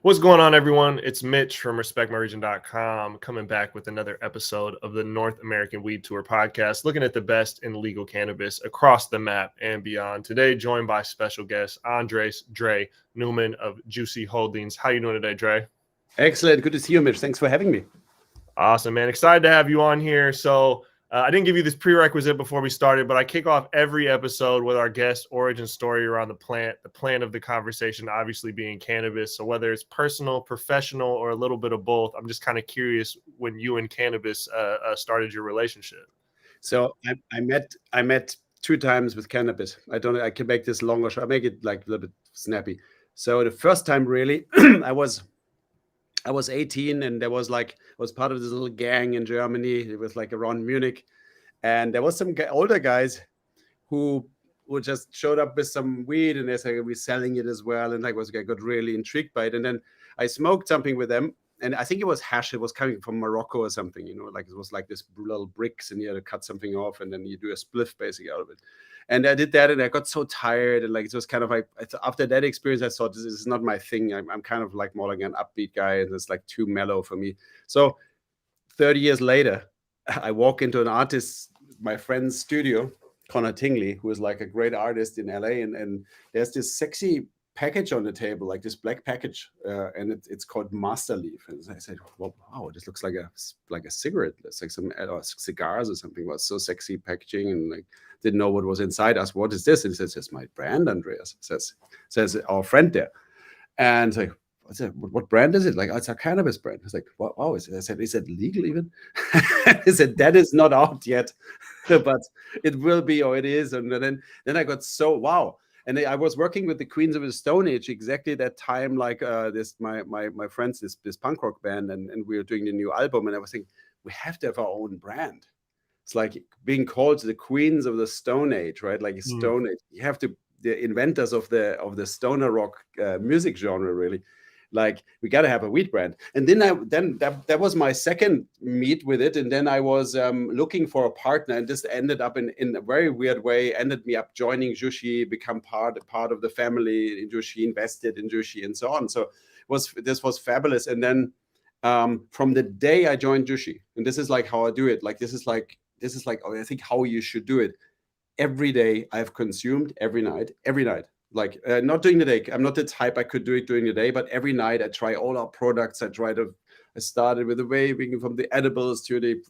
What's going on, everyone? It's Mitch from RespectMyRegion.com coming back with another episode of the North American Weed Tour podcast, looking at the best in legal cannabis across the map and beyond. Today, joined by special guest Andreas Dre Neumann of Jushi Holdings. How you doing today, Dre? Excellent. Good to see you, Mitch. Thanks for having me. Awesome, man. Excited to have you on here. So I didn't give you this prerequisite before we started, but I kick off every episode with our guest origin story around the plant of the conversation, obviously being cannabis. So whether it's personal, professional, or a little bit of both, I'm just kind of curious when you and cannabis started your relationship. So I met 2 times with cannabis. I can make this longer. I make it like a little bit snappy. So the first time really, I was 18, and I was part of this little gang in Germany. It was like around Munich, and there was some older guys who just showed up with some weed, and they said we're selling it as well. And I got really intrigued by it, and then I smoked something with them, and I think it was hash. It was coming from Morocco or something, like it was like this little bricks, and you had to cut something off, and then you do a spliff basically out of it. And I did that, and I got so tired, and like it was kind of like after that experience, I thought this is not my thing. I'm kind of like more like an upbeat guy, and it's like too mellow for me. So 30 years later, I walk into an artist, my friend's studio, Connor Tingley, who is like a great artist in LA, and there's this sexy package on the table, like this black package, and it's called Master Leaf. And I said, well, wow, this looks like a cigarette. It's like some cigars or something. It was so sexy packaging, and like didn't know what was inside. Asked, what is this? And he says, it's my brand, Andreas. Says our friend there. And like, what brand is it? Like, oh, it's a cannabis brand. I was like, wow. I said, is it legal even? He said, that is not out yet, but it will be, or it is. And then I got so, wow. And I was working with the Queens of the Stone Age exactly that time, like my friends, this punk rock band, and we were doing the new album. And I was thinking, we have to have our own brand. It's like being called the Queens of the Stone Age, right? Like Stone Age. You have to, the inventors of the stoner rock music genre, really. Like, we got to have a weed brand. And then that was my second meet with it. And then I was looking for a partner, and this ended up in a very weird way, ended me up joining Jushi, become part of the family in Jushi, invested in Jushi, and so on. So this was fabulous. And then from the day I joined Jushi, and this is like how I do it. Like, this is like, I think how you should do it. Every day I've consumed, every night. Like, not during the day. I'm not the type I could do it during the day, but every night I try all our products. I started with the vaping, from the edibles to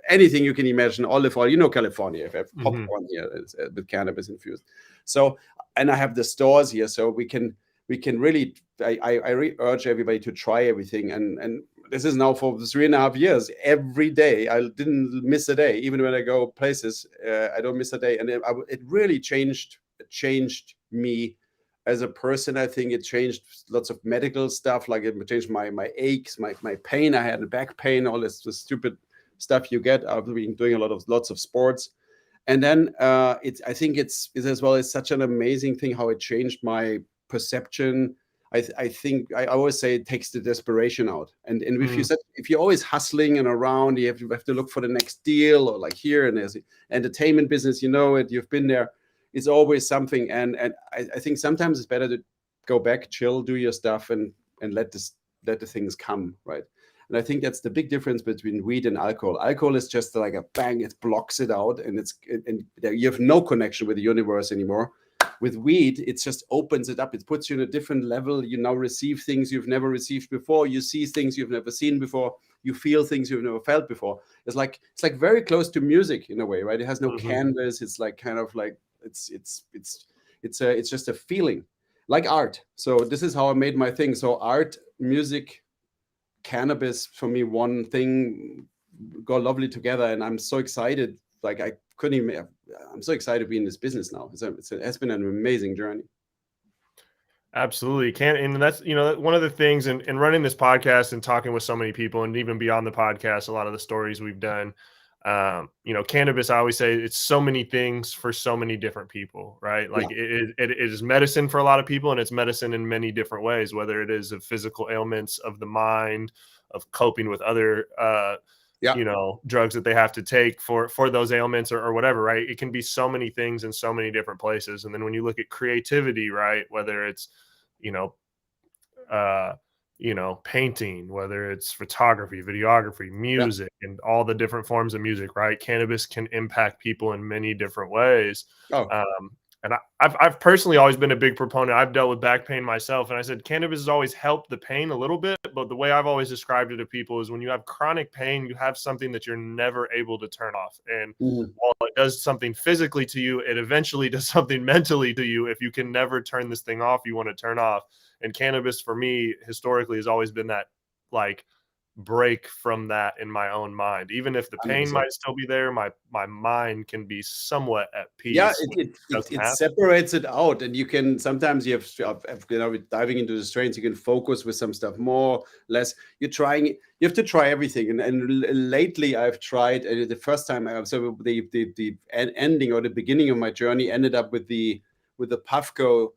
anything you can imagine, olive oil. California, if I have popcorn here with cannabis infused. So, and I have the stores here, so we can really, I really urge everybody to try everything. And this is now for 3.5 years. Every day, I didn't miss a day. Even when I go places, I don't miss a day. And it really changed me as a person. I think it changed lots of medical stuff. Like, it changed my aches, my pain. I had back pain, all this stupid stuff you get after doing lots of sports. And then I think it's as well, it's such an amazing thing how it changed my perception. I think I always say it takes the desperation out. And if you're always hustling and around, you have to look for the next deal, or like here, and there's the entertainment business, you've been there. It's always something. And I think sometimes it's better to go back, chill, do your stuff, and let the things come, right? And I think that's the big difference between weed and alcohol. Alcohol is just like a bang, it blocks it out, and you have no connection with the universe anymore. With weed, it just opens it up. It puts you in a different level. You now receive things you've never received before. You see things you've never seen before. You feel things you've never felt before. It's like very close to music in a way, right? It has no canvas. It's like kind of like it's just a feeling, like art. So this is how I made my thing. So art, music, cannabis, for me, one thing go lovely together, and I'm so excited. Like, I'm so excited to be in this business now. It has been an amazing journey. Absolutely. And that's, one of the things in running this podcast and talking with so many people, and even beyond the podcast, a lot of the stories we've done, cannabis, I always say it's so many things for so many different people, right? Like, it is medicine for a lot of people, and it's medicine in many different ways, whether it is of physical ailments of the mind, of coping with other, drugs that they have to take for those ailments or whatever, right? It can be so many things in so many different places. And then when you look at creativity, right, whether it's, painting, whether it's photography, videography, Yeah. music, and all the different forms of music, right? Cannabis can impact people in many different ways. Oh, Um, and I've personally always been a big proponent. I've dealt with back pain myself, and I said cannabis has always helped the pain a little bit. But the way I've always described it to people is when you have chronic pain, you have something that you're never able to turn off. And mhm. while it does something physically to you, it eventually does something mentally to you. If you can never turn this thing off, you want to turn off. And cannabis for me historically has always been that like break from that in my own mind. Even if the pain 100%. might still be there, my mind can be somewhat at Yeah, peace when it doesn't it happen. separates it out, and you can sometimes you have diving into the strains, you can focus with some stuff more, less. You have to try everything, and lately I've tried. The first time, so the ending or the beginning of my journey ended up with the Puffco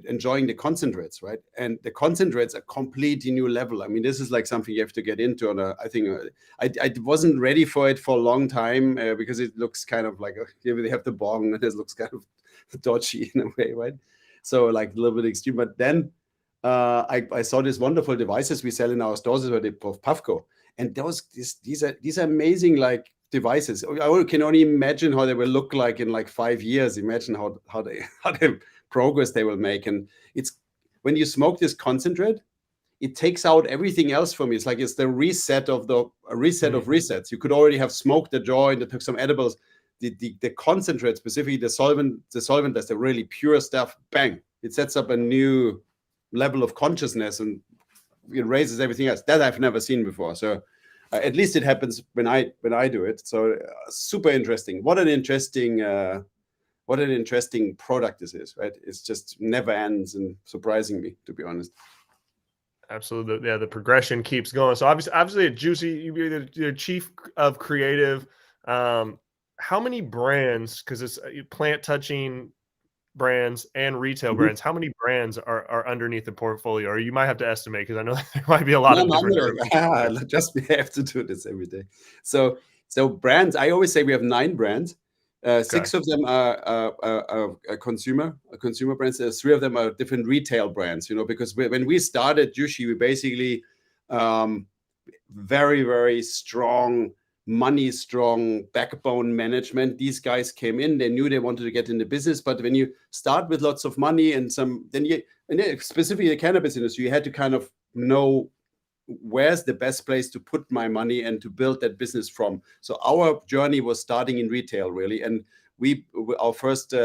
enjoying the concentrates, right? And the concentrates are completely new level. I mean, this is like something you have to get into on a. I think I wasn't ready for it for a long time because it looks kind of like they have the bong and it looks kind of dodgy in a way, right? So like a little bit extreme. But then I saw these wonderful devices we sell in our stores of Puffco, and these are amazing like devices. I can only imagine how they will look like in like 5 years. Imagine how they how the progress they will make. And it's when you smoke this concentrate, it takes out everything else for me. It's like it's the reset of resets. You could already have smoked the joint, and took some edibles. The concentrate, specifically the solvent that's the really pure stuff, bang, it sets up a new level of consciousness and it raises everything else. That I've never seen before. So at least it happens when I do it. So super interesting. What an interesting product this is, right? It's just never ends and surprising me, to be honest. Absolutely. Yeah, the progression keeps going. So obviously at Juicy, you're the chief of creative. How many brands, because it's plant touching brands and retail Mhm. brands, how many brands are underneath the portfolio? Or you might have to estimate because I know there might be a lot No, of no, different no. numbers out there. Just we have to do this every day. So brands. I always say we have 9 brands. Okay. 6 of them are consumer brands. 3 of them are different retail brands. Because when we started Jushi, we basically um, very strong money strong backbone management. These guys came in, they knew they wanted to get in the business, but when you start with lots of money and specifically the cannabis industry, you had to kind of know where's the best place to put my money and to build that business from. So our journey was starting in retail, really. And our first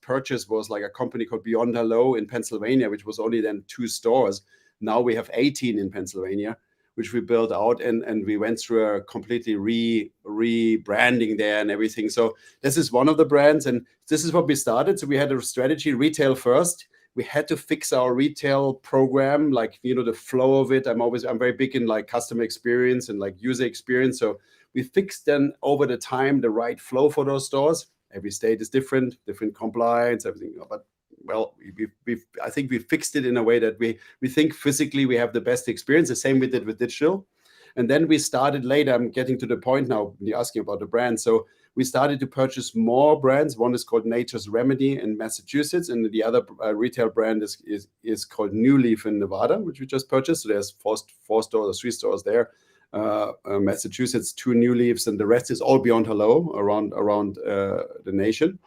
purchase was like a company called Beyond Hello in Pennsylvania, which was only then 2 stores. Now we have 18 in Pennsylvania, which we built out, and we went through a completely rebranding there and everything. So this is one of the brands, and this is what we started. So we had a strategy, retail first. We had to fix our retail program, like the flow of it. I'm very big in like customer experience and like user experience. So we fixed then over the time the right flow for those stores. Every state is different compliance, everything. But well, I think we fixed it in a way that we think physically we have the best experience. The same we did with digital. And then we started later. I'm getting to the point now. You're asking about the brand. So we started to purchase more brands. One is called Nature's Remedy in Massachusetts, and the other retail brand is called New Leaf in Nevada, which we just purchased. So there's 4 stores or 3 stores there. Massachusetts, 2 New Leaves, and the rest is all Beyond Hello around the nation.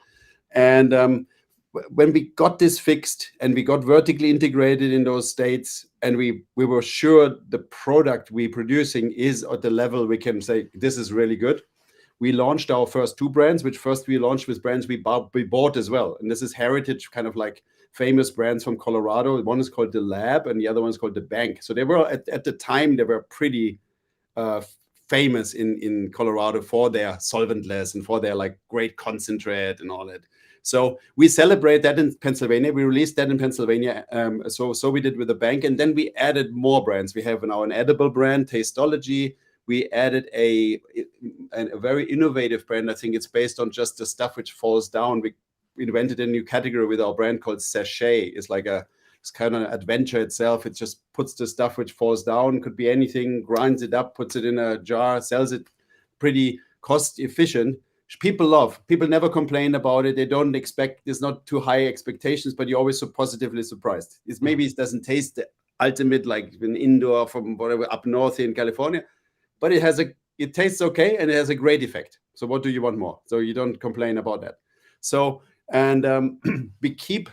And when we got this fixed and we got vertically integrated in those states, and we were sure the product we're producing is at the level we can say this is really good, we launched our first 2 brands, which first we launched with brands we bought as well. And this is heritage, kind of like famous brands from Colorado. One is called The Lab and the other one is called The Bank. So they were at the time, they were pretty famous in Colorado for their solventless and for their like great concentrate and all that. So we celebrate that in Pennsylvania. We released that in Pennsylvania. So we did with the Bank, and then we added more brands. We have now an edible brand, Tasteology. We added a very innovative brand. I think it's based on just the stuff which falls down. We invented a new category with our brand called Sachet. It's kind of an adventure itself. It just puts the stuff which falls down, could be anything, grinds it up, puts it in a jar, sells it pretty cost efficient, People never complain about it. They don't expect, there's not too high expectations, but you're always so positively surprised. Maybe it doesn't taste the ultimate like an indoor from whatever up north here in California, but it tastes okay and it has a great effect. So what do you want more? So you don't complain about that. So and we keep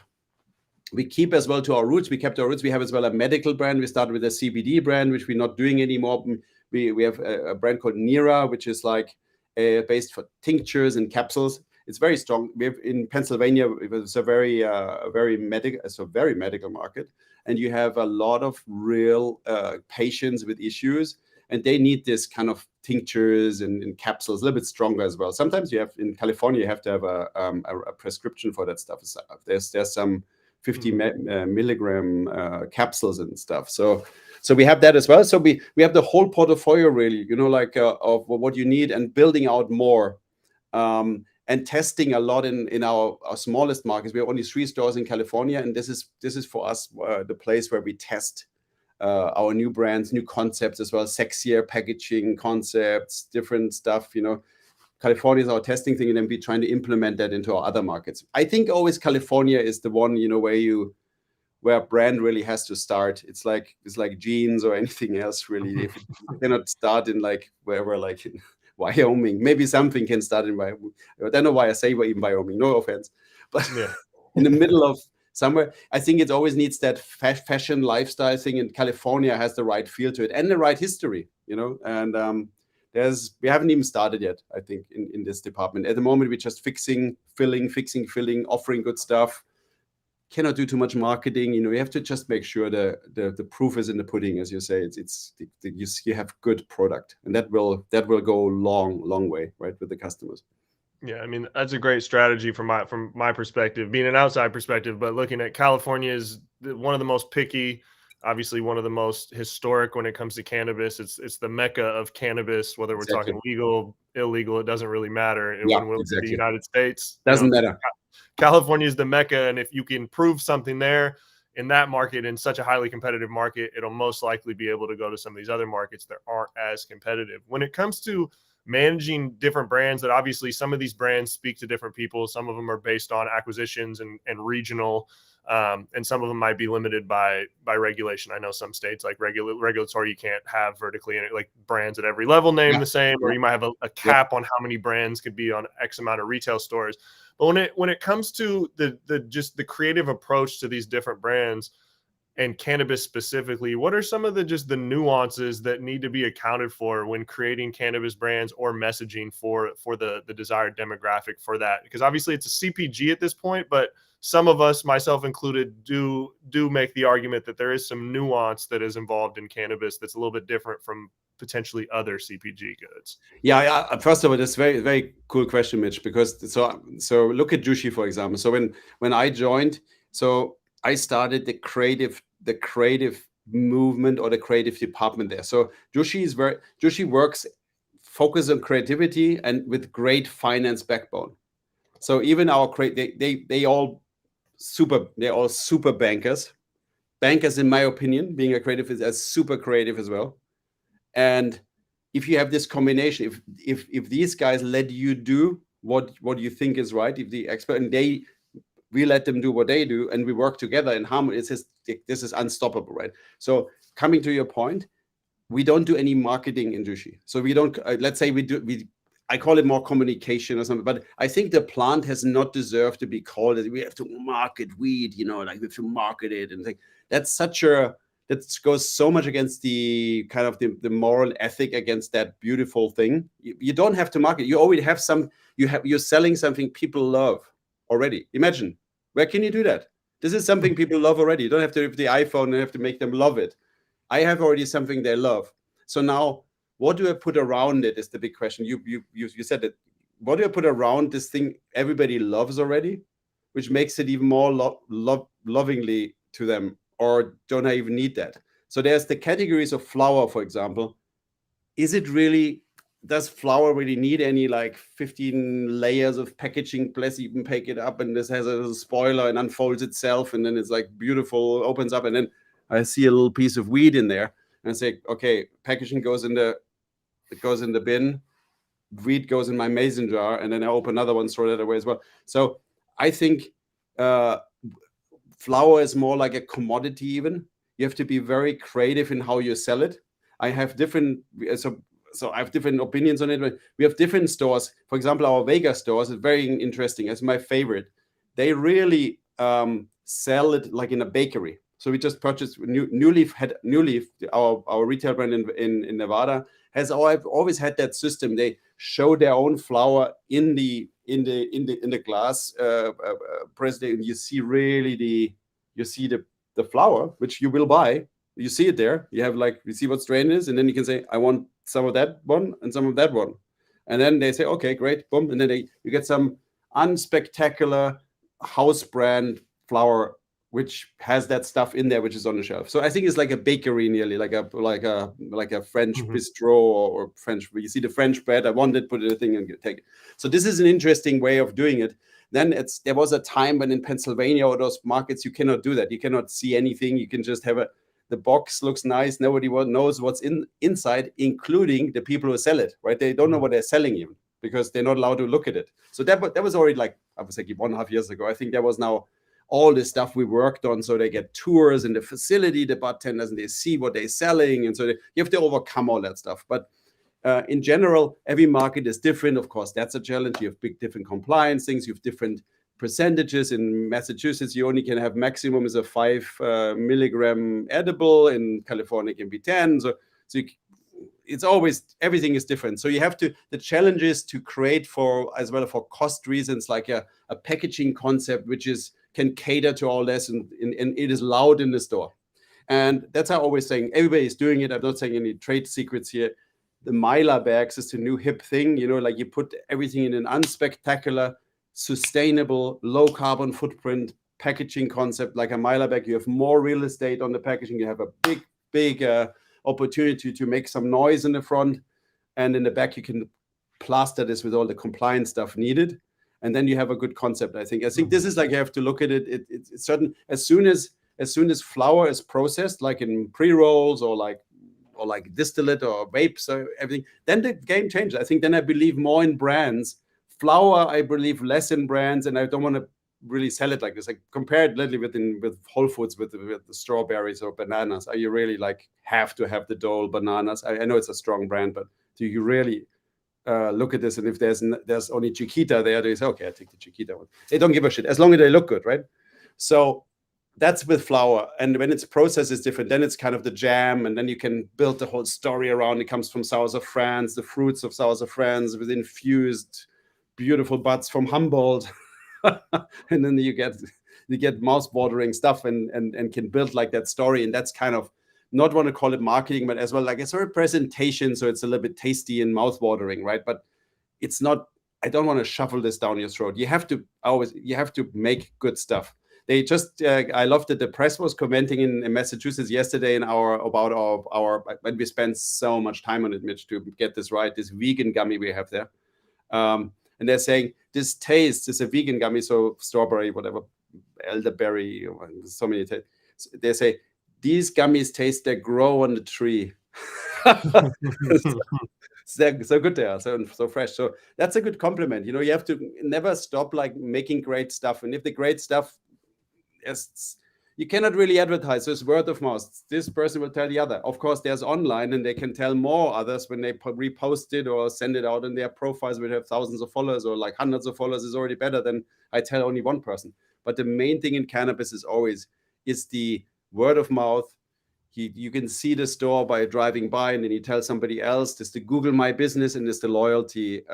as well to our roots. We kept our roots. We have as well a medical brand. We started with a CBD brand, which we're not doing anymore. We have a brand called Nira, which is like based for tinctures and capsules. It's very strong. We have in Pennsylvania. It's a very medical market, and you have a lot of real patients with issues, and they need this kind of tinctures and capsules, a little bit stronger as well. Sometimes you have in California, you have to have a prescription for that stuff. There's some 50 milligram capsules and stuff. So we have that as well. So we have the whole portfolio really, like of what you need, and building out more and testing a lot in our smallest markets. We have only 3 stores in California, and this is for us the place where we test our new brands, new concepts as well, sexier packaging concepts, different stuff. California is our testing thing, and then we're trying to implement that into our other markets. I think always California is the one, where a brand really has to start. It's like jeans or anything else, really. If you cannot start in like wherever, like in Wyoming, maybe something can start in Wyoming. I don't know why I say even Wyoming, no offense, but yeah. In the middle of somewhere, I think it always needs that fashion lifestyle thing, and California has the right feel to it and the right history, and we haven't even started yet, I think, in this department. At the moment, we're just fixing, filling, offering good stuff. Cannot do too much marketing. You have to just make sure the proof is in the pudding, as you say. You have good product, and that will go long way, right, with the customers. Yeah, I mean, that's a great strategy from my perspective, being an outside perspective, but looking at California is one of the most picky, obviously one of the most historic when it comes to cannabis. It's the mecca of cannabis, whether we're talking legal, illegal, it doesn't really matter. And when we're in the United States, doesn't matter. California is the mecca, and if you can prove something there in that market, in such a highly competitive market, it'll most likely be able to go to some of these other markets that aren't as competitive. When it comes to managing different brands, that obviously some of these brands speak to different people. Some of them are based on acquisitions and regional, and some of them might be limited by regulation. I know some states like regulatory, you can't have vertically like brands at every level named the same, or you might have a cap on how many brands could be on X amount of retail stores. But when it comes to the creative approach to these different brands and cannabis specifically, what are some of the nuances that need to be accounted for when creating cannabis brands or messaging for the desired demographic for that? Because obviously it's a CPG at this point, but some of us, myself included, do make the argument that there is some nuance that is involved in cannabis that's a little bit different from potentially other CPG goods. Yeah. First of all, that's very, very cool question, Mitch, because so look at Jushi, for example. So when I joined, so I started the creative movement or the creative department there. So Jushi works focus on creativity and with great finance backbone. So even our they're all super bankers. Bankers, in my opinion, being a creative is as super creative as well. And if you have this combination, if these guys let you do what you think is right, if the expert and we let them do what they do, and we work together in harmony, this is unstoppable, right? So coming to your point, we don't do any marketing in Jushi. So we don't, let's say I call it more communication or something, but I think the plant has not deserved to be called it. We have to market weed, like we have to market it. And that goes so much against the kind of the moral ethic, against that beautiful thing. You don't have to market. You already have you're selling something people love already. Imagine, where can you do that? This is something people love already. You don't have to have the iPhone and have to make them love it. I have already something they love. So now, what do I put around it is the big question. You said it. What do I put around this thing everybody loves already, which makes it even more lovingly to them? Or don't I even need that? So there's the categories of flower, for example. Does flower really need any like 15 layers of packaging? Plus you can pick it up and this has a little spoiler and unfolds itself, and then it's like beautiful, opens up, and then I see a little piece of weed in there, and I say, okay, packaging goes in the bin. weed goes in my mason jar, and then I open another one, throw that away as well. So I think uh, flower is more like a commodity. Even you have to be very creative in how you sell it. I have different so I have different opinions on it. But we have different stores. For example, our Vega stores is very interesting. It's my favorite. They really sell it like in a bakery. So we just purchased New Leaf. Our retail brand in Nevada, has always had that system. They show their own flower in the glass press, and you see really the flower which you will buy. You see it there. You see what strain it is, and then you can say, I want some of that one and some of that one, and then they say, okay, great, boom, and then you get some unspectacular house brand flower which has that stuff in there, which is on the shelf. So I think it's like a bakery, nearly like a French bistro or French. You see the French bread. I want it, put it in a thing, and take it. So this is an interesting way of doing it. Then there was a time when in Pennsylvania or those markets you cannot do that. You cannot see anything. You can just have the box looks nice. Nobody knows what's inside, including the people who sell it. Right? They don't know what they're selling even, because they're not allowed to look at it. So that was already, like, I was like 1.5 years ago. I think there was now all this stuff we worked on. So they get tours in the facility, the bartenders, and they see what they're selling. And so you have to overcome all that stuff. But in general, every market is different. Of course, that's a challenge. You have different compliance things. You have different percentages. In Massachusetts, you only can have maximum is a 5 milligram edible. In California, it can be 10. So it's always, everything is different. So you have to, the challenge is to create as well for cost reasons, like a packaging concept, which can cater to all this, and it is loud in the store. And that's how I'm always saying, everybody's doing it. I'm not saying any trade secrets here. The Mylar bags is the new hip thing, like you put everything in an unspectacular, sustainable, low carbon footprint packaging concept. Like a Mylar bag, you have more real estate on the packaging. You have a big opportunity to make some noise in the front, and in the back you can plaster this with all the compliance stuff needed, and then you have a good concept. I think this is like, you have to look at it. It's certain, as soon as flower is processed, like in pre-rolls or like distillate or vapes or everything, then the game changes. I think then I believe more in brands. Flower, I believe less in brands, and I don't want to really sell it like this. Like, compare it literally with Whole Foods with the strawberries or bananas. Are you really like have to have the Dole bananas? I know it's a strong brand, but do you really look at this? And if there's only Chiquita there, they say, okay, I take the Chiquita one. They don't give a shit as long as they look good, right? So that's with flower. And when its process is different, then it's kind of the jam, and then you can build the whole story around. It comes from south of France, the fruits of south of France with infused beautiful buds from Humboldt. And then you get mouth-watering stuff and can build like that story. And that's kind of, not want to call it marketing, but as well like a sort of presentation, so it's a little bit tasty and mouth-watering, right? But it's not, I don't want to shuffle this down your throat. You have to make good stuff. They just I loved that the press was commenting in Massachusetts yesterday about our when we spent so much time on it, Mitch, to get this right, this vegan gummy we have there. And they're saying this taste is a vegan gummy, so strawberry, whatever, elderberry, so many tastes. They say these gummies taste they grow on the tree. So good they are, so fresh. So that's a good compliment. You have to never stop like making great stuff. And if the great stuff is, you cannot really advertise. So it's word of mouth. This person will tell the other. Of course, there's online, and they can tell more others when they repost it or send it out in their profiles, which have thousands of followers or like hundreds of followers, is already better than I tell only one person. But the main thing in cannabis is the word of mouth. You can see the store by driving by, and then you tell somebody else. There's the Google My Business, and there's the loyalty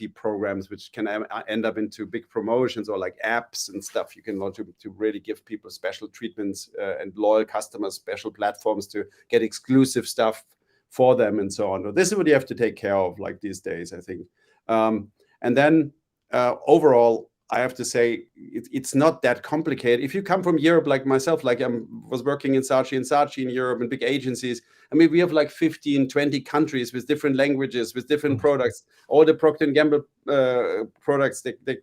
programs, which can end up into big promotions or like apps and stuff. You can launch to really give people special treatments and loyal customers special platforms to get exclusive stuff for them and so on. So this is what you have to take care of like these days, I think. And then overall, I have to say, it's not that complicated. If you come from Europe like myself, like I was working in Saatchi in Europe and big agencies, I mean, we have like 15, 20 countries with different languages, with different products. All the Procter & Gamble products, they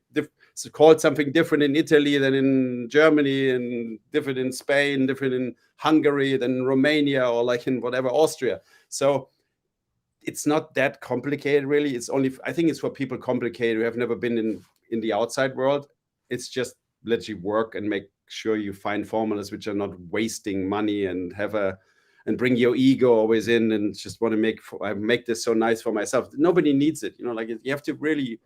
called something different in Italy than in Germany, and different in Spain, different in Hungary than in Romania, or like in whatever, Austria. So it's not that complicated, really. It's only, I think it's for people complicated who have never been in the outside world. It's just let you work and make sure you find formulas which are not wasting money and and bring your ego always in and just want to make this so nice for myself. Nobody needs it, like you have to really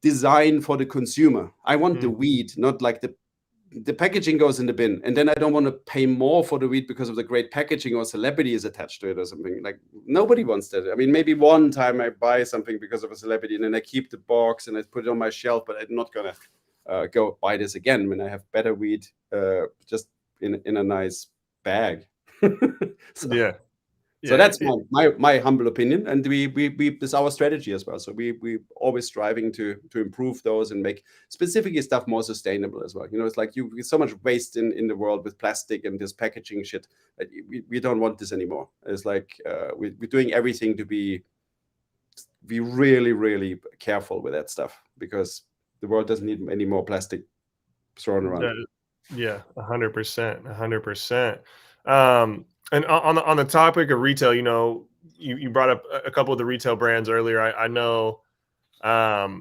design for the consumer. I want the weed, not like the packaging goes in the bin, and then I don't want to pay more for the weed because of the great packaging or celebrity is attached to it or something. Like nobody wants that. I mean, maybe one time I buy something because of a celebrity and then I keep the box and I put it on my shelf, but I'm not gonna go buy this again when I have better weed just in a nice bag. Yeah. So that's my humble opinion, and we this is our strategy as well. So we always striving to improve those and make specifically stuff more sustainable as well. It's like so much waste in the world with plastic and this packaging shit. We don't want this anymore. It's like we're doing everything to be really, really careful with that stuff because the world doesn't need any more plastic thrown around. Yeah, 100%, 100%. And on the topic of retail, you brought up a couple of the retail brands earlier. I know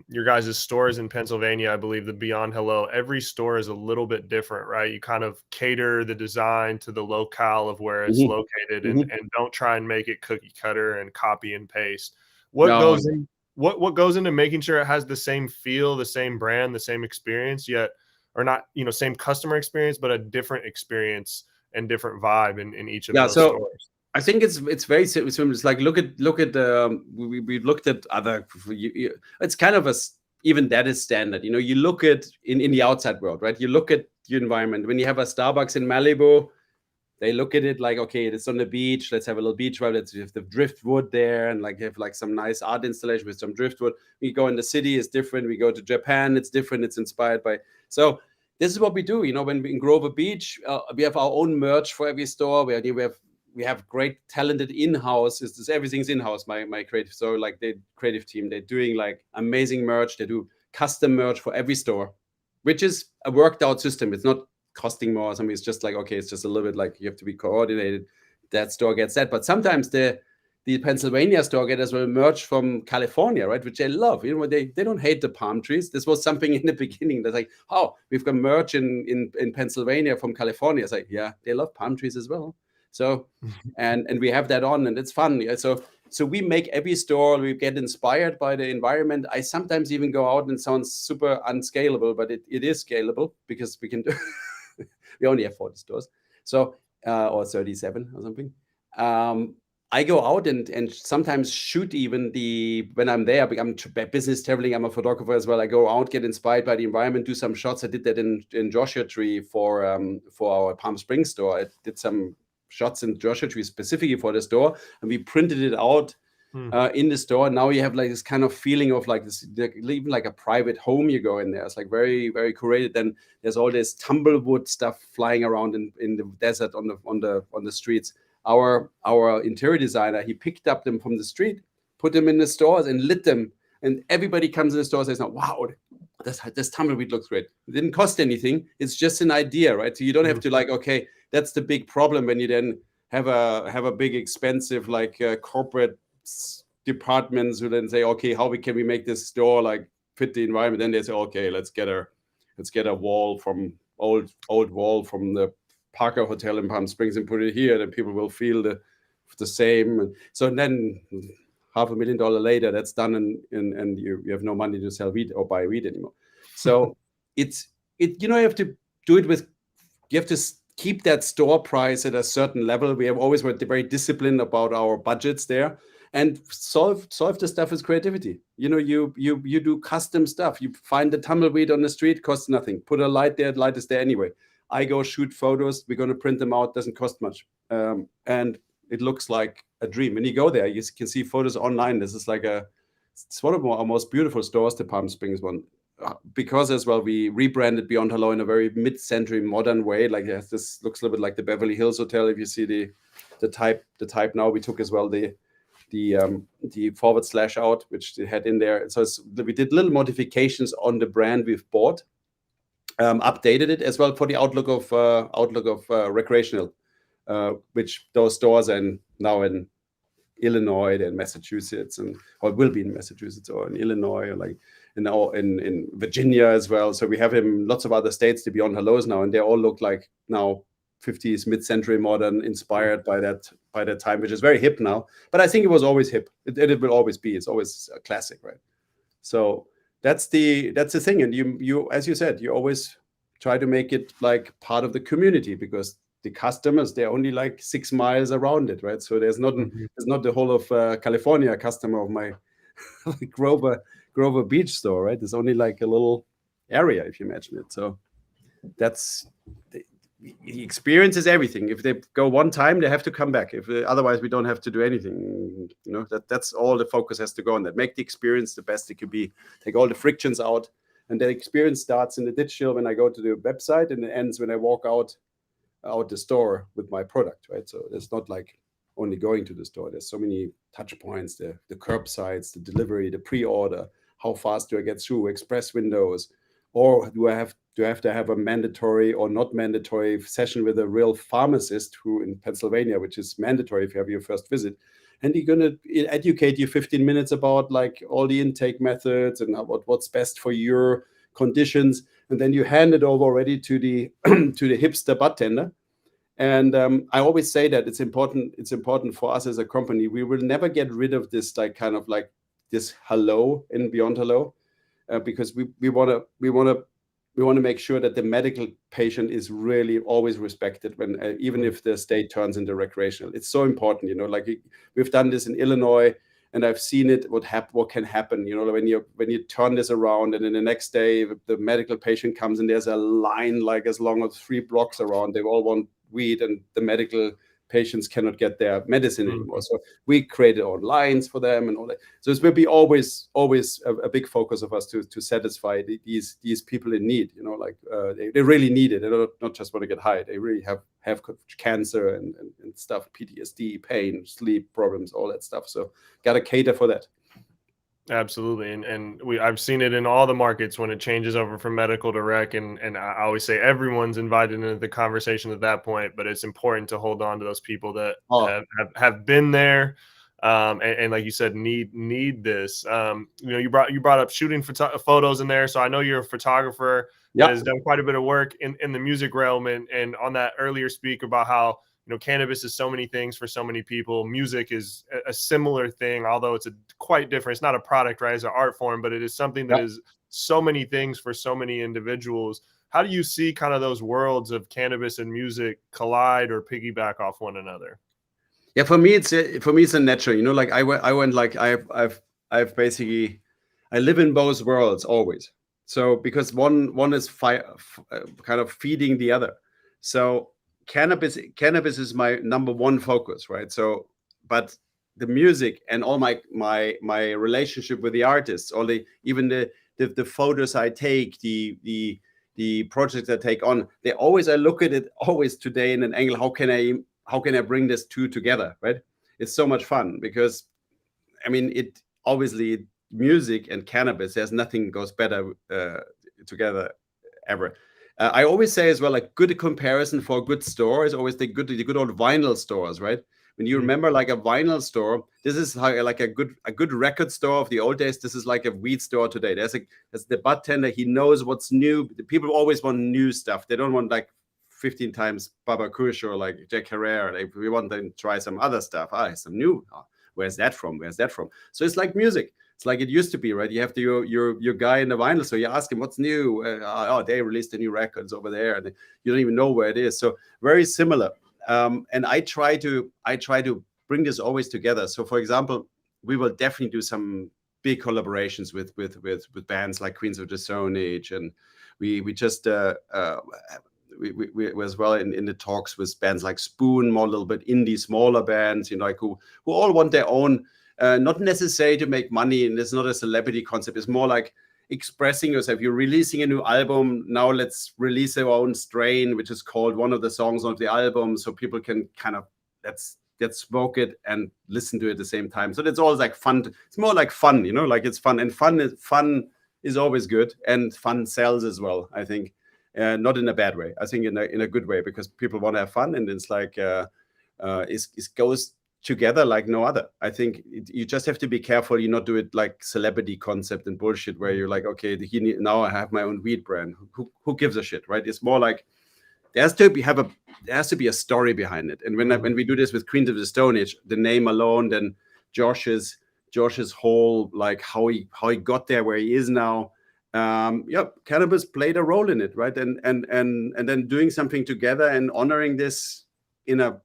your guys' stores in Pennsylvania, I believe the Beyond Hello, every store is a little bit different, right? You kind of cater the design to the locale of where it's located and don't try and make it cookie cutter and copy and paste. What goes into making sure it has the same feel, the same brand, the same experience, yet or not, same customer experience, but a different experience and different vibe in each of those stores? I think it's very simple. It's like look at we looked at other. It's kind of even that is standard. You look at in the outside world, right? You look at your environment. When you have a Starbucks in Malibu, they look at it like, okay, it's on the beach. Let's have a little beach vibe. Let's have the driftwood there and like have like some nice art installation with some driftwood. We go in the city, it's different. We go to Japan, it's different. It's inspired by. So this is what we do. When we in Grover Beach, we have our own merch for every store. We have great talented in-house. Everything's in-house. My creative, so like the creative team, they're doing like amazing merch. They do custom merch for every store, which is a worked out system. It's not costing more or something. It's just like, okay, it's just a little bit like you have to be coordinated. That store gets that, but sometimes the Pennsylvania store get as well merch from California, right? Which I love. They don't hate the palm trees. This was something in the beginning that's like, oh, we've got merch in Pennsylvania from California. It's like, yeah, they love palm trees as well. So, and we have that on, and it's fun. So we make every store. We get inspired by the environment. I sometimes even go out and sounds super unscalable, but it is scalable because we can do. We only have 40 stores, so or 37 or something. I go out and sometimes shoot even when I'm there. I'm business traveling. I'm a photographer as well. I go out, get inspired by the environment, do some shots. I did that in Joshua Tree for our Palm Springs store. I did some shots in Joshua Tree specifically for the store, and we printed it out in the store. Now you have like this kind of feeling of like this, even like a private home. You go in there, it's like very, very curated. Then there's all this tumblewood stuff flying around in the desert on the streets. Our interior designer, he picked up them from the street, put them in the stores, and lit them. And everybody comes in the store and says, "Wow, this tumbleweed looks great." It didn't cost anything. It's just an idea, right? So you don't have to like, okay, that's the big problem when you then have a big expensive like corporate departments who then say, okay, how can we make this store like fit the environment? Then they say, okay, let's get a wall from old wall from the Parker Hotel in Palm Springs and put it here, then people will feel the same. So then $500,000 later, that's done, and you have no money to sell weed or buy weed anymore. So you have to do it with, you have to keep that store price at a certain level. We have always been very disciplined about our budgets there, and solve the stuff with creativity. You do custom stuff. You find the tumbleweed on the street, costs nothing. Put a light there, the light is there anyway. I go shoot photos. We're going to print them out. Doesn't cost much, and it looks like a dream. When you go there, you can see photos online. This is like it's one of our most beautiful stores, the Palm Springs one, because as well we rebranded Beyond Hello in a very mid-century modern way. Like this looks a little bit like the Beverly Hills Hotel. If you see the type now, we took as well the / out, which they had in there. So we did little modifications on the brand we've bought, updated it as well for the outlook of recreational, which those stores are now in Illinois, they're in Massachusetts, or will be in Massachusetts or in Illinois, or like in Virginia as well. So we have him in lots of other states, the Beyond Hellos now, and they all look like now 50s, mid-century modern, inspired by that time, which is very hip now. But I think it was always hip. It will always be. It's always a classic, right? So that's the thing. And you as you said, you always try to make it like part of the community, because the customers, they're only like 6 miles around it, right? So there's not the whole of California customer of my Grover Beach store, right? There's only like a little area, if you imagine it. So that's the experience is everything. If they go one time, they have to come back. If otherwise, we don't have to do anything. You know, that's all the focus has to go on. That make the experience the best it could be. Take all the frictions out, and the experience starts in the digital when I go to the website, and it ends when I walk out the store with my product, right? So it's not like only going to the store. There's so many touch points: the curbsides, the delivery, the pre-order. How fast do I get through? Express windows, or do I have to have a mandatory or not mandatory session with a real pharmacist who in Pennsylvania, which is mandatory if you have your first visit, and he's gonna educate you 15 minutes about like all the intake methods and what's best for your conditions, and then you hand it over already to the to the hipster bartender. And I always say that it's important for us as a company. We will never get rid of this like kind of like this hello in Beyond Hello, because we want to make sure that the medical patient is really always respected when even if the state turns into recreational. It's so important, you know. Like we've done this in Illinois, and I've seen it. What can happen, you know, when you turn this around, and then the next day the medical patient comes and there's a line like as long as 3 blocks around. They all want weed, and the medical patients cannot get their medicine anymore. So we created our lines for them and all that. So it will be always a big focus of us to satisfy these people in need. You know, like they really need it. They not just want to get high. They really have cancer and stuff, PTSD, pain, sleep problems, all that stuff. So got to cater for that. Absolutely. And I've seen it in all the markets when it changes over from medical to rec. And I always say everyone's invited into the conversation at that point, but it's important to hold on to those people that have been there. And like you said, need this. You know, you brought up shooting photos in there. So I know you're a photographer that has done quite a bit of work in the music realm. And on that earlier speak about how, you know, cannabis is so many things for so many people. Music is a similar thing, although it's quite different. It's not a product, right? It's an art form, but it is something that is so many things for so many individuals. How do you see kind of those worlds of cannabis and music collide or piggyback off one another? Yeah, for me it's a natural. You know, like I went like I've basically I live in both worlds always. So because one is kind of feeding the other. So cannabis is my number one focus, right? So, but the music and all my relationship with the artists, all even the photos I take, the projects I take on, I look at it always today in an angle. How can I bring this two together, right? It's so much fun because, I mean, it obviously music and cannabis, there's nothing goes better together ever. I always say as well, like good comparison for a good store is always the good old vinyl stores, right? When you remember like a vinyl store, this is how, like a good record store of the old days. This is like a weed store today. There's the bartender. He knows what's new. The people always want new stuff. They don't want like 15 times Baba Kush or like Jack Herrera. We want them to try some other stuff. Some new. Where's that from? So it's like music. It's like it used to be, right? You have your guy in the vinyl, so you ask him what's new. They released a new records over there, and you don't even know where it is. So very similar. And I try to bring this always together. So, for example, we will definitely do some big collaborations with bands like Queens of the Stone Age, and we just we as well in the talks with bands like Spoon, more a little bit indie, smaller bands, you know, like who all want their own. Not necessary to make money, and it's not a celebrity concept. It's more like expressing yourself. You're releasing a new album. Now let's release our own strain, which is called one of the songs on the album, so people can kind of let's smoke it and listen to it at the same time. So that's all like fun. It's more like fun, you know, like it's fun, and fun is always good, and fun sells as well, I think. Not in a bad way. I think in a good way, because people want to have fun, and it's like it goes together like no other. I think you just have to be careful you not do it like celebrity concept and bullshit where you're like, okay, now I have my own weed brand. Who gives a shit, right? It's more like there has to be a story behind it. And when we do this with Queens of the Stone Age, the name alone, then Josh's whole like how he got there where he is now. Cannabis played a role in it, right? And then doing something together and honoring this in a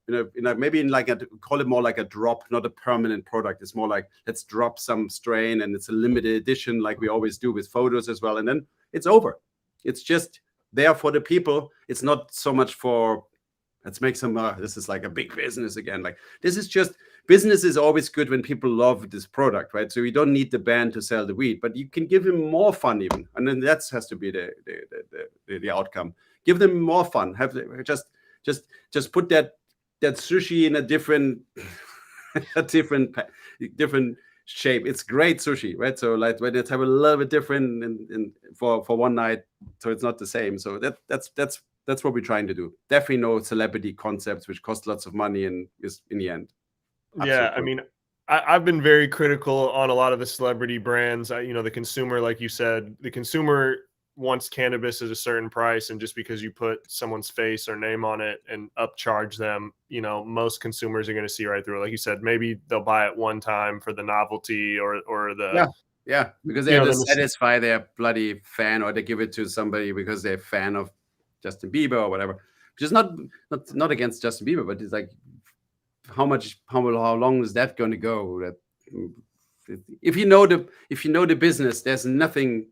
maybe in like call it more like a drop, not a permanent product. It's more like let's drop some strain and it's a limited edition like we always do with photos as well. And then it's over. It's just there for the people. It's not so much for let's make some this is like a big business again. Like this is just business is always good when people love this product, right? So you don't need the band to sell the weed, but you can give them more fun even, and then that has to be the outcome. Give them more fun. Have just put that sushi in a different different shape. It's great sushi, right? So like when it's have a little bit different and for one night, so it's not the same. So that's what we're trying to do. Definitely no celebrity concepts which cost lots of money and is in the end. Yeah, I mean, I've been very critical on a lot of the celebrity brands. The consumer, like you said, the consumer wants cannabis at a certain price, and just because you put someone's face or name on it and upcharge them, most consumers are going to see right through it. Like you said, maybe they'll buy it one time for the novelty or the because they have to satisfy their bloody fan, or they give it to somebody because they're a fan of Justin Bieber or whatever. Which is not against Justin Bieber, but it's like how long is that going to go? That if you know the business, there's nothing.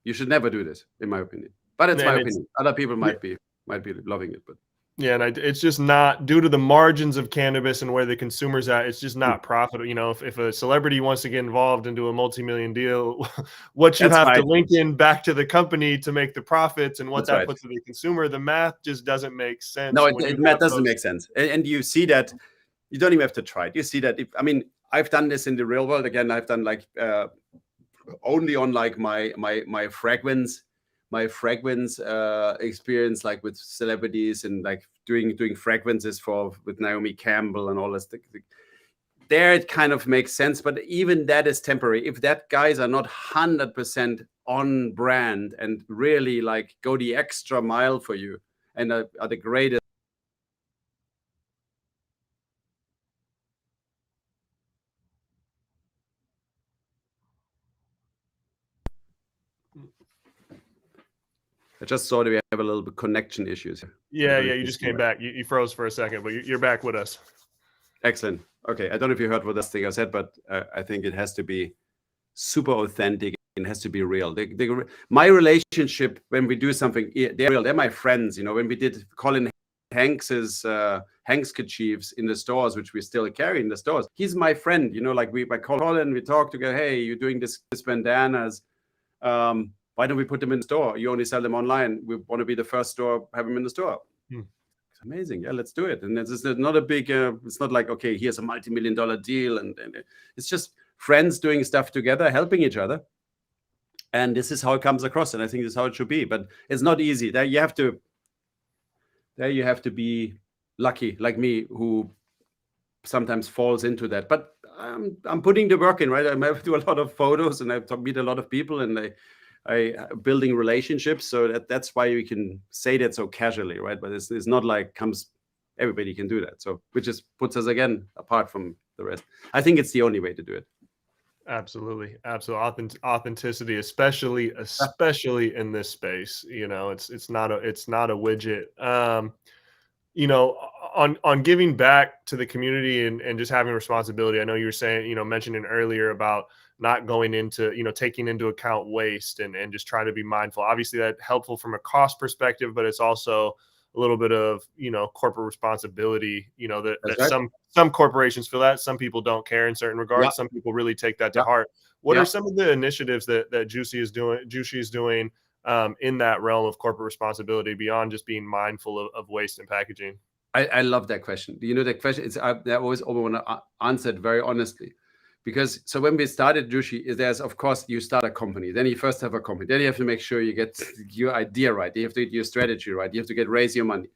You should never do this, in my opinion. But it's my opinion. Other people might be loving it, but yeah, and it's just not due to the margins of cannabis and where the consumer's at. It's just not profitable. If a celebrity wants to get involved and do a multi-million deal, what you have to link in back to the company to make the profits and what that puts to the consumer, the math just doesn't make sense. No, math doesn't make sense. And you see that. You don't even have to try it. You see that. I've done this in the real world. Again, I've done like only on like my fragrance experience, like with celebrities and like doing fragrances with Naomi Campbell and all this. There it kind of makes sense, but even that is temporary. If that guys are not 100% on brand and really like go the extra mile for you and are the greatest. I just saw that we have a little bit connection issues here. Yeah, you just came back. You froze for a second, but you're back with us. Excellent. Okay, I don't know if you heard what this thing I said, but I think it has to be super authentic and has to be real. My relationship when we do something, they're real. They're my friends. When we did Colin Hanks's handkerchiefs in the stores, which we still carry in the stores, he's my friend. Like I call Colin, we talk together. Hey, you're doing this bandanas. Why don't we put them in the store? You only sell them online. We want to be the first store, have them in the store. It's amazing. Yeah, let's do it. And it's not a big, it's not like, okay, here's a multi-million-dollar deal. And it's just friends doing stuff together, helping each other. And this is how it comes across. And I think this is how it should be. But it's not easy. There you have to be lucky, like me, who sometimes falls into that. But I'm putting the work in, right? I do a lot of photos and I meet a lot of people and I building relationships, so that's why we can say that so casually, right? But it's not like everybody can do that. So which just puts us again apart from the rest. I think it's the only way to do it. Absolutely. Authenticity, especially in this space. It's not a widget. On giving back to the community and just having responsibility. I know you were saying, mentioning earlier about not going into, taking into account waste and just trying to be mindful. Obviously that's helpful from a cost perspective, but it's also a little bit of, corporate responsibility, that right. Some corporations feel that, some people don't care in certain regards. Yeah. Some people really take that to heart. What are some of the initiatives that Jushi is doing in that realm of corporate responsibility beyond just being mindful of waste and packaging? I love that question. That question I always want to answer it very honestly. Because so when we started Jushi, there's of course you start a company, then you first have a company, then you have to make sure you get your idea right, you have to get your strategy right, you have to raise your money.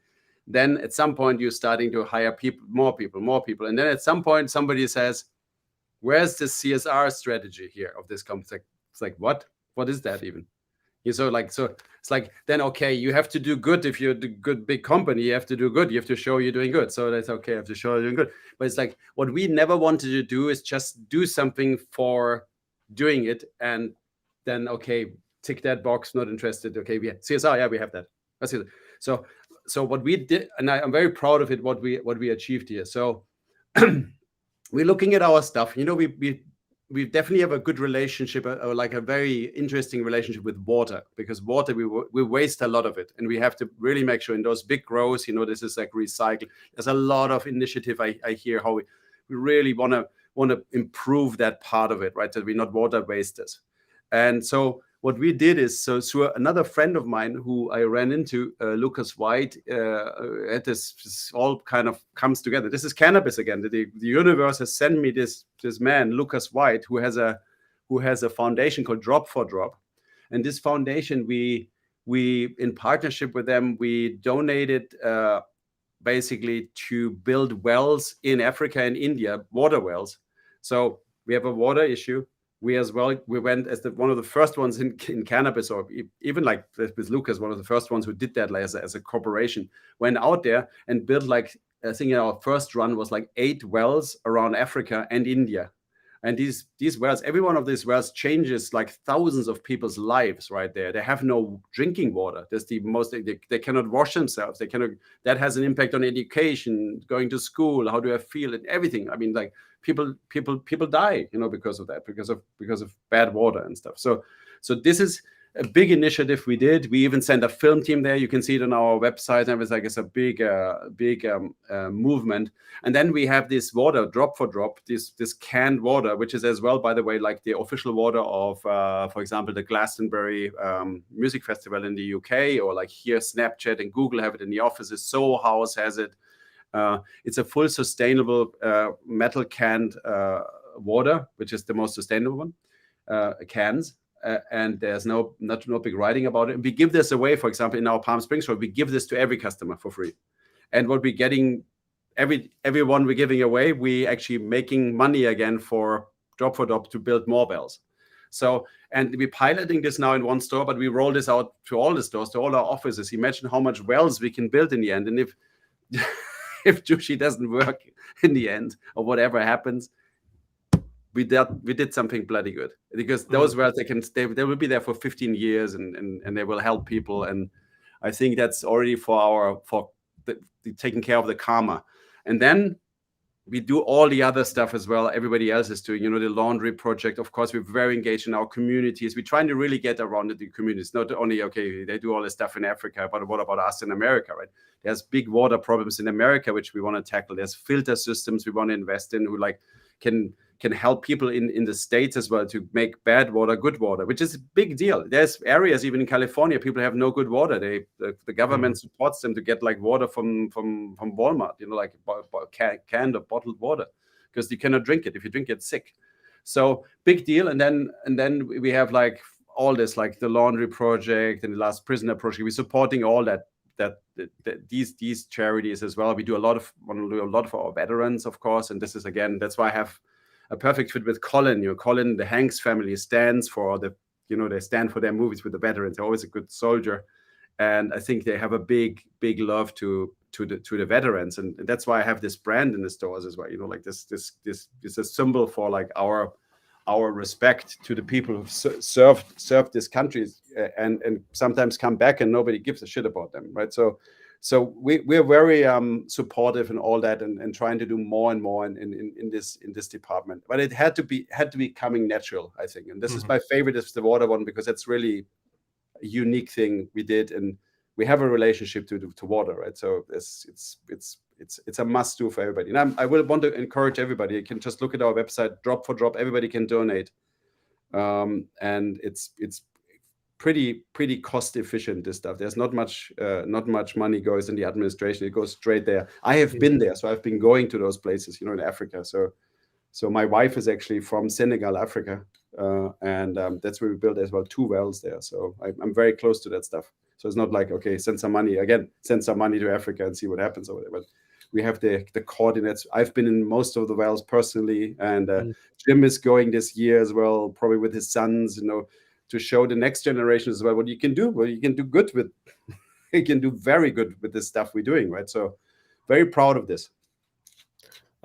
Then at some point you're starting to hire people, more people. And then at some point somebody says, where's the CSR strategy here of this company? It's like, what is that even? So it's like, then, okay, you have to do good. If you're a good big company, you have to do good. You have to show you're doing good. So that's okay. I have to show you're doing good. But it's like, what we never wanted to do is just do something for doing it. And then, okay, tick that box, not interested. Okay, we have CSR. Yeah, we have that. That's it. So what we did, and I'm very proud of it, what we achieved here. So we're looking at our stuff. We definitely have a good relationship, or like a very interesting relationship with water, because water, we waste a lot of it, and we have to really make sure in those big grows, this is like recycle. There's a lot of initiative. I hear how we really want to improve that part of it, right? That we're not water wasters. And so what we did is, so another friend of mine who I ran into, Lucas White, at this all kind of comes together. This is Cannabis again. The universe has sent me this man, Lucas White, who has a foundation called Drop for Drop. And this foundation, we in partnership with them, we donated basically to build wells in Africa and India, water wells. So we have a water issue. We went as one of the first ones in cannabis, or even like with Lucas, one of the first ones who did that, like, as a corporation, went out there and built, like, I think our first run was like 8 wells around Africa and India. And these wells, every one of these wells changes like thousands of people's lives right there. They have no drinking water. That's the most, they cannot wash themselves. They cannot, that has an impact on education, going to school, how do I feel, and everything. I mean, like, people die, because of that, because of bad water and stuff. So this is a big initiative we did. We even sent a film team there. You can see it on our website. And it's a big movement. And then we have this water, Drop for Drop, this canned water, which is as well, by the way, like the official water of, for example, the Glastonbury Music Festival in the UK, or like here, Snapchat and Google have it in the offices. Soho House has it. It's a full sustainable metal canned water, which is the most sustainable one, cans. And there's no big writing about it. And we give this away, for example, in our Palm Springs store. We give this to every customer for free. And what we're getting, everyone we're giving away, we actually making money again for Drop for Drop to build more wells. So, and we're piloting this now in one store, but we roll this out to all the stores, to all our offices. Imagine how much wells we can build in the end. And if Jushi doesn't work in the end, or whatever happens, we did something bloody good, because those wells, they will be there for 15 years and they will help people. And I think that's already for taking care of the karma. And then we do all the other stuff as well. Everybody else is doing, the laundry project. Of course, we're very engaged in our communities. We're trying to really get around the communities. Not only, okay, they do all this stuff in Africa, but what about us in America, right? There's big water problems in America, which we want to tackle. There's filter systems we want to invest in, who can help people in the States as well to make bad water good water, which is a big deal. There's areas, even in California, people have no good water. The government supports them to get like water from Walmart, like canned or bottled water, because you cannot drink it. If you drink it, it's sick. So big deal. And then we have like all this, like the laundry project and the last prisoner project. We're supporting all these charities as well. We do want to do a lot for our veterans, of course. And this is, again, that's why I have a perfect fit with Colin. Colin, the Hanks family, stands for they stand for their movies with the veterans. They're always a good soldier, and I think they have a big love to the veterans, and that's why I have this brand in the stores as well. Like this is a symbol for like our respect to the people who've served this country, and sometimes come back and nobody gives a shit about them, right? So we're very supportive and all that, and trying to do more and more in this department. But it had to be coming natural, I think. And this is my favorite, is the water one, because it's really a unique thing we did, and we have a relationship to water, right? So it's a must do for everybody. And I will want to encourage everybody. You can just look at our website, Drop for Drop. Everybody can donate, and it's pretty cost efficient, this stuff. There's not much money goes in the administration. It goes straight there. I have been there, so I've been going to those places, in Africa. So my wife is actually from Senegal, Africa, and that's where we built as well 2 wells there. So I'm very close to that stuff. So it's not like, okay, send some money to Africa and see what happens over there. But we have the coordinates. I've been in most of the wells personally, and Jim is going this year as well, probably with his sons, to show the next generation as well what you can do. Well, you can do good with, you can do very good with this stuff we're doing, right? So very proud of this.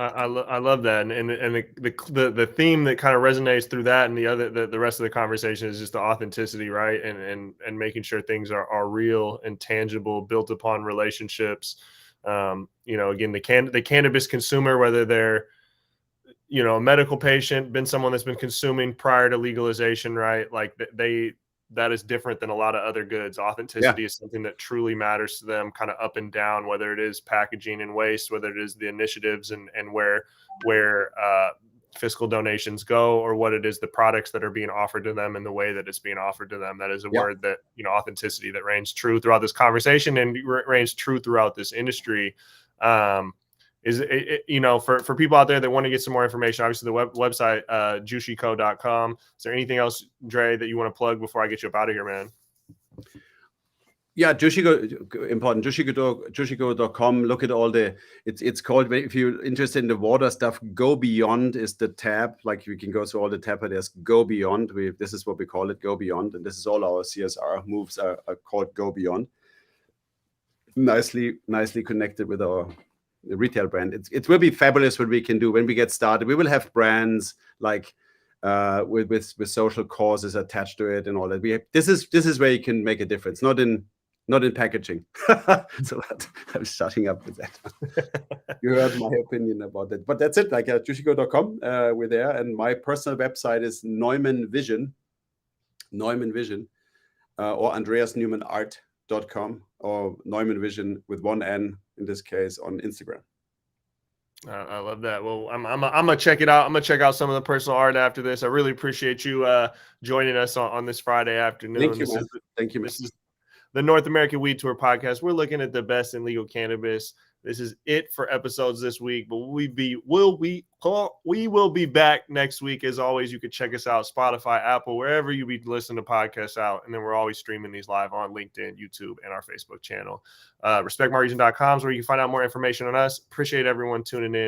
I love that, and the theme that kind of resonates through that and the rest of the conversation is just the authenticity, right? And making sure things are real and tangible, built upon relationships. Again, the cannabis consumer, whether they're a medical patient, been someone that's been consuming prior to legalization, right? Like that is different than a lot of other goods. Authenticity is something that truly matters to them, kind of up and down, whether it is packaging and waste, whether it is the initiatives and where fiscal donations go, or what it is, the products that are being offered to them and the way that it's being offered to them. That is a word that, authenticity, that reigns true throughout this conversation and reigns true throughout this industry. Is it, for people out there that want to get some more information, obviously the website, jushico.com. Is there anything else, Dre, that you want to plug before I get you up out of here, man? Yeah, Jushico, important. Jushico.com. Look at all it's called, if you're interested in the water stuff, Go Beyond is the tab. Like you can go through all the tab, but there's Go Beyond. This is what we call it, Go Beyond. And this is all our CSR moves are called Go Beyond. Nicely connected with our retail brand. It will be fabulous what we can do when we get started. We will have brands like with social causes attached to it and all that. This is where you can make a difference, not in packaging. So I'm shutting up with that. You heard my opinion about that, but that's it. Like jushico.com, we're there, and my personal website is Neumann Vision, or Andreas Neumann Art.com, or Neumann Vision with one N in this case on Instagram. I love that. Well, I'm gonna check it out. I'm gonna check out some of the personal art after this. I really appreciate you joining us on this Friday afternoon. Thank you, man. Thank you, man. This is the North American Weed Tour podcast. We're looking at the best in legal cannabis. This is it for episodes this week, but we will be back next week. As always, you can check us out, Spotify, Apple, wherever you be listening to podcasts out. And then we're always streaming these live on LinkedIn, YouTube, and our Facebook channel. RespectMyReason.com is where you can find out more information on us. Appreciate everyone tuning in.